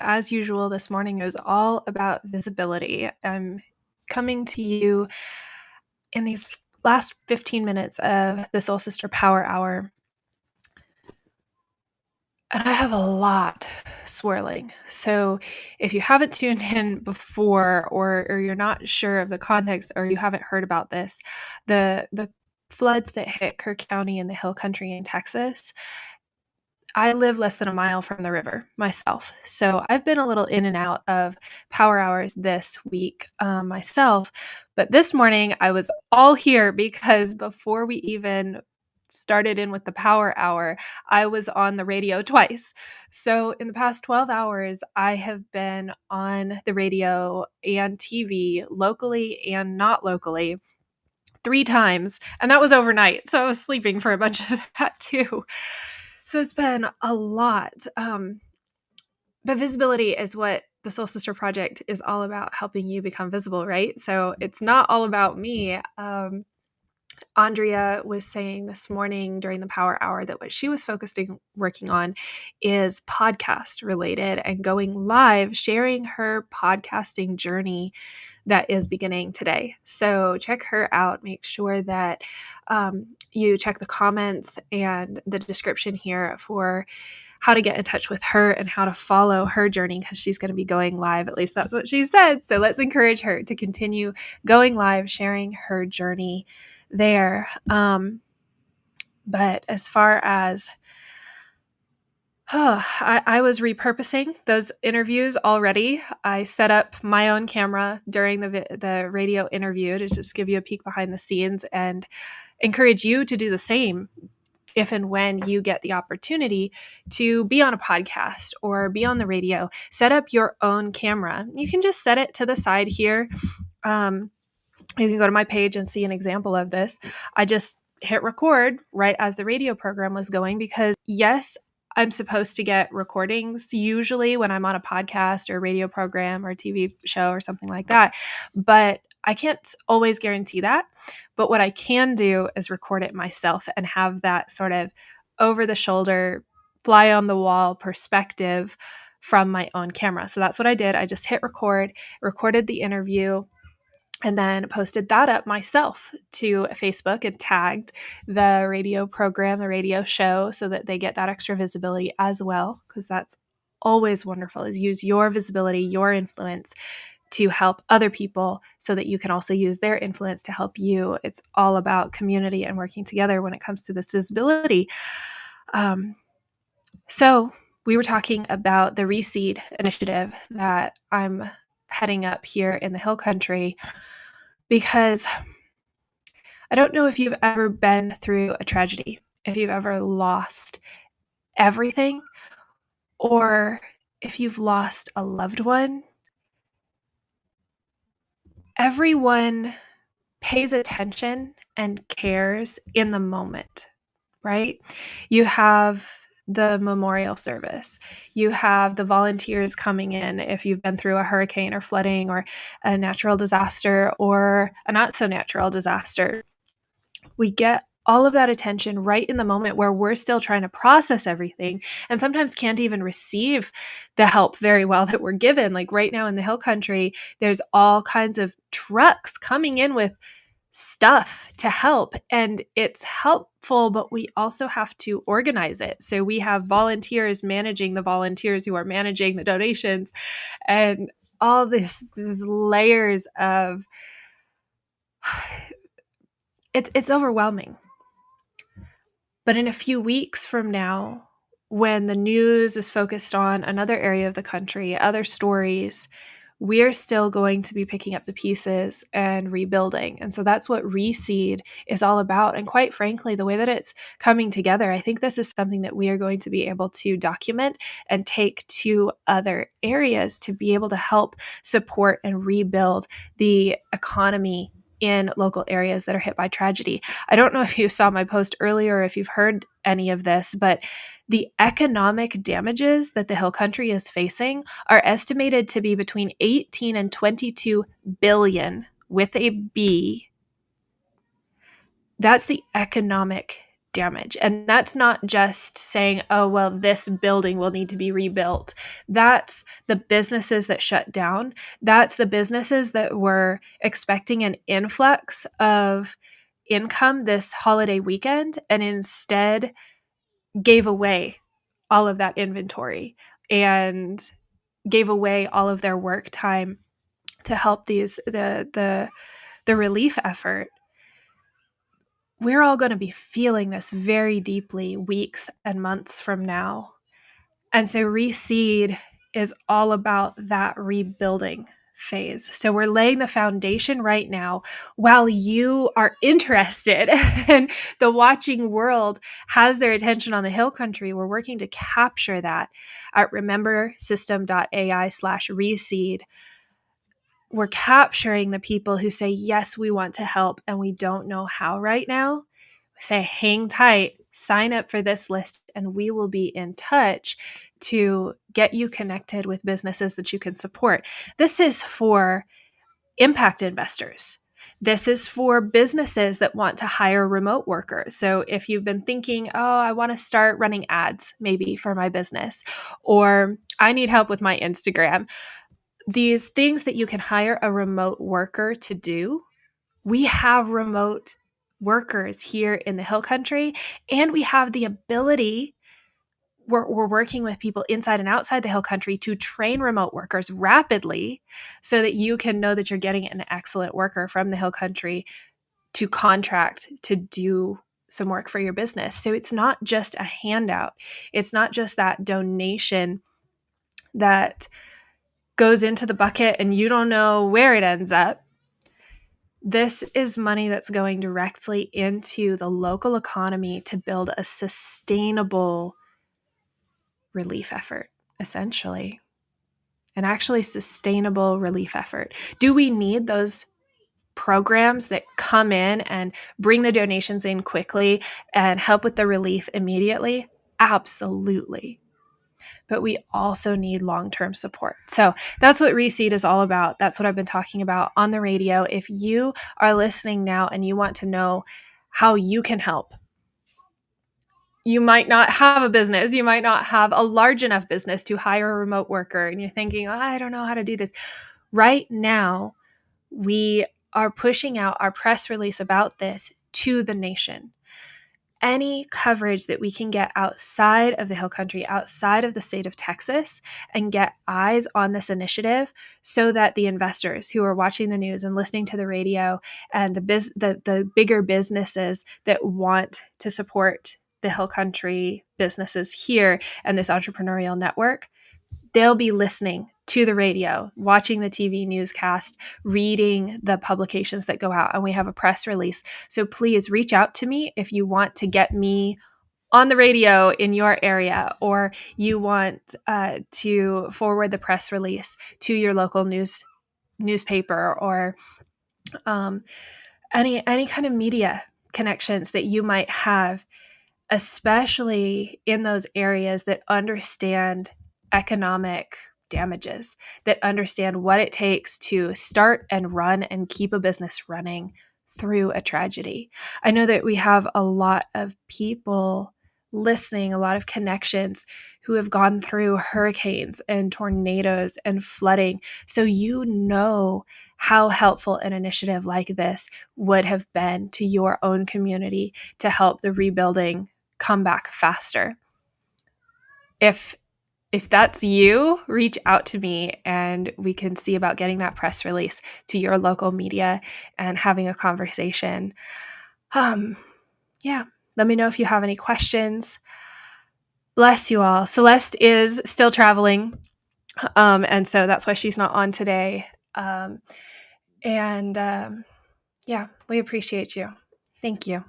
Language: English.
as usual, this morning is all about visibility. I'm coming to you in these last 15 minutes of the Soul Sister Power Hour, and I have a lot swirling. So if you haven't tuned in before, or you're not sure of the context, or you haven't heard about this, the floods that hit Kirk County in the Hill Country in Texas, I live less than a mile from the river myself. So I've been a little in and out of power hours this week myself. But this morning I was all here because before we even started in with the power hour, I was on the radio twice. So in the past 12 hours, I have been on the radio and TV locally and not locally 3 times. And that was overnight. So I was sleeping for a bunch of that too. So it's been a lot. But visibility is what the Soul Sister Project is all about, helping you become visible, right? So it's not all about me. Andrea was saying this morning during the power hour that what she was working on is podcast related and going live, sharing her podcasting journey that is beginning today. So check her out. Make sure that you check the comments and the description here for how to get in touch with her and how to follow her journey, because she's going to be going live. At least that's what she said. So let's encourage her to continue going live, sharing her journey there. But as far as I was repurposing those interviews already. I set up my own camera during the radio interview to just give you a peek behind the scenes and encourage you to do the same if and when you get the opportunity to be on a podcast or be on the radio. Set up your own camera. You can just set it to the side here. You can go to my page and see an example of this. I just hit record right as the radio program was going because, yes, I'm supposed to get recordings usually when I'm on a podcast or a radio program or a TV show or something like that. But I can't always guarantee that. But what I can do is record it myself and have that sort of over the shoulder, fly on the wall perspective from my own camera. So that's what I did. I just hit record, recorded the interview, and then posted that up myself to Facebook and tagged the radio program, the radio show, so that they get that extra visibility as well, because that's always wonderful, is use your visibility, your influence to help other people so that you can also use their influence to help you. It's all about community and working together when it comes to this visibility. So we were talking about the Reseed initiative that I'm heading up here in the Hill Country, because I don't know if you've ever been through a tragedy, if you've ever lost everything, or if you've lost a loved one. Everyone pays attention and cares in the moment, right? You have the memorial service. You have the volunteers coming in if you've been through a hurricane or flooding or a natural disaster or a not so natural disaster. We get all of that attention right in the moment where we're still trying to process everything and sometimes can't even receive the help very well that we're given. Like right now in the Hill Country, there's all kinds of trucks coming in with stuff to help, and it's helpful, but we also have to organize it. So we have volunteers managing the volunteers who are managing the donations, and all these layers of it's overwhelming. But in a few weeks from now, when the news is focused on another area of the country, other stories, we're still going to be picking up the pieces and rebuilding. And so that's what Reseed is all about. And quite frankly, the way that it's coming together, I think this is something that we are going to be able to document and take to other areas to be able to help support and rebuild the economy in local areas that are hit by tragedy. I don't know if you saw my post earlier or if you've heard any of this, but the economic damages that the Hill Country is facing are estimated to be between 18 and 22 billion with a B. That's the economic damage. And that's not just saying, oh, well, this building will need to be rebuilt. That's the businesses that shut down. That's the businesses that were expecting an influx of income this holiday weekend and instead gave away all of that inventory and gave away all of their work time to help the relief effort. We're all going to be feeling this very deeply weeks and months from now. And so Reseed is all about that rebuilding phase. So we're laying the foundation right now while you are interested and the watching world has their attention on the Hill Country. We're working to capture that at remembersystem.ai/reseed. We're capturing the people who say, yes, we want to help and we don't know how right now. We say, hang tight, sign up for this list, and we will be in touch to get you connected with businesses that you can support. This is for impact investors. This is for businesses that want to hire remote workers. So if you've been thinking, oh, I want to start running ads maybe for my business, or I need help with my Instagram, these things that you can hire a remote worker to do, we have remote workers here in the Hill Country, and we have the ability, we're working with people inside and outside the Hill Country to train remote workers rapidly so that you can know that you're getting an excellent worker from the Hill Country to contract to do some work for your business. So it's not just a handout. It's not just that donation that goes into the bucket and you don't know where it ends up. This is money that's going directly into the local economy to build a sustainable relief effort, essentially. An actually sustainable relief effort. Do we need those programs that come in and bring the donations in quickly and help with the relief immediately? Absolutely. But we also need long-term support. So that's what Reseed is all about. That's what I've been talking about on the radio. If you are listening now and you want to know how you can help, you might not have a business. You might not have a large enough business to hire a remote worker. And you're thinking, oh, I don't know how to do this. Right now, we are pushing out our press release about this to the nation. Any coverage that we can get outside of the Hill Country, outside of the state of Texas, and get eyes on this initiative so that the investors who are watching the news and listening to the radio and the bigger businesses that want to support the Hill Country businesses here and this entrepreneurial network, they'll be listening to the radio, watching the TV newscast, reading the publications that go out, and we have a press release. So please reach out to me if you want to get me on the radio in your area, or you want to forward the press release to your local newspaper, or any kind of media connections that you might have, especially in those areas that understand economic damages, that understand what it takes to start and run and keep a business running through a tragedy. I know that we have a lot of people listening, a lot of connections who have gone through hurricanes and tornadoes and flooding. So you know how helpful an initiative like this would have been to your own community to help the rebuilding come back faster. If that's you, reach out to me and we can see about getting that press release to your local media and having a conversation. Yeah, let me know if you have any questions. Bless you all. Celeste is still traveling, and so that's why she's not on today. Yeah, we appreciate you. Thank you.